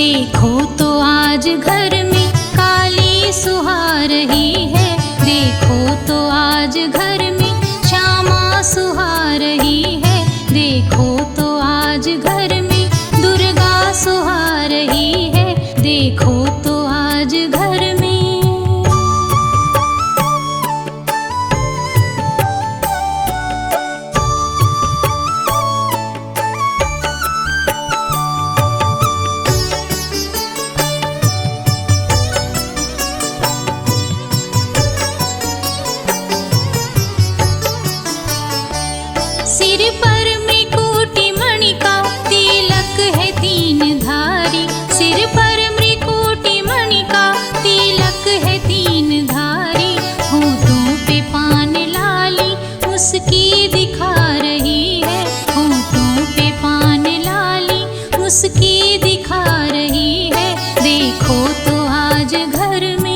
देखो तो आज घर में काली सुहा रही है, देखो तो आज घर में श्यामा सुहा रही है, देखो तो आज घर में दुर्गा सुहा रही है, देखो तो आज घर में। सिर पर मृकुटी मणि का तिलक है तीन धारी, सिर पर मृकुटी मणि का तिलक है तीन धारी, होठों पे पान लाली उसकी दिखा रही है, होठों पे पान लाली उसकी दिखा रही है, देखो तो आज घर में।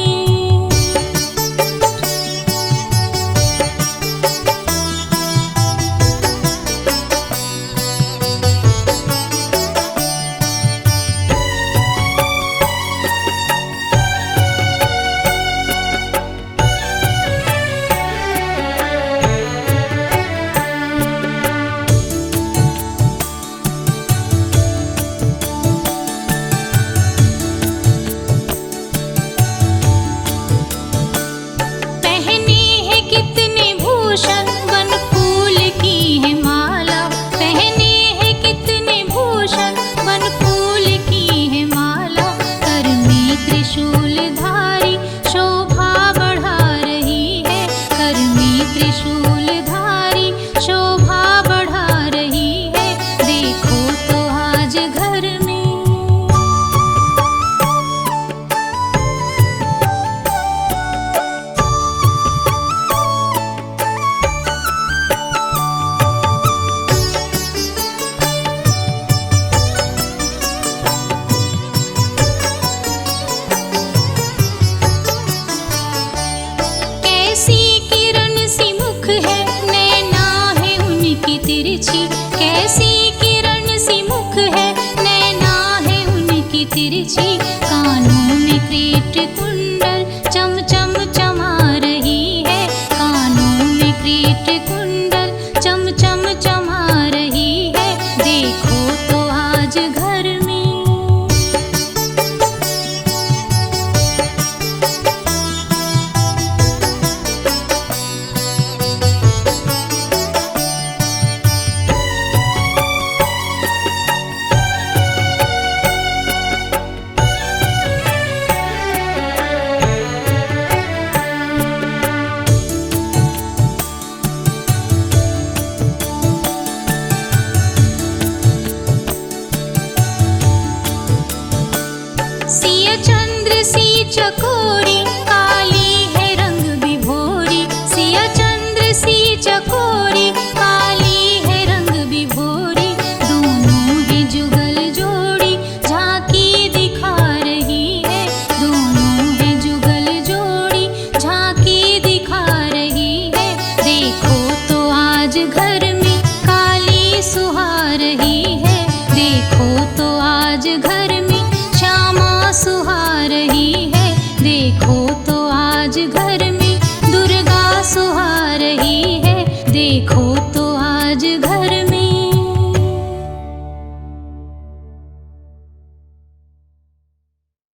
त्रिशूलधारी शोभा बढ़ा रही है, कर में त्रिशूलधारी शोभा बढ़ा रही है, देखो तो आज घर में। कैसी किरण सी मुख है, नैना है उनकी तिरछी, कानों में क्रीट कुंडल चम चम चमा रही है, कानों में क्रीट कुंडल चम चम चमा रही है, देखो तो आज घर में। सिया चंद्र सी चको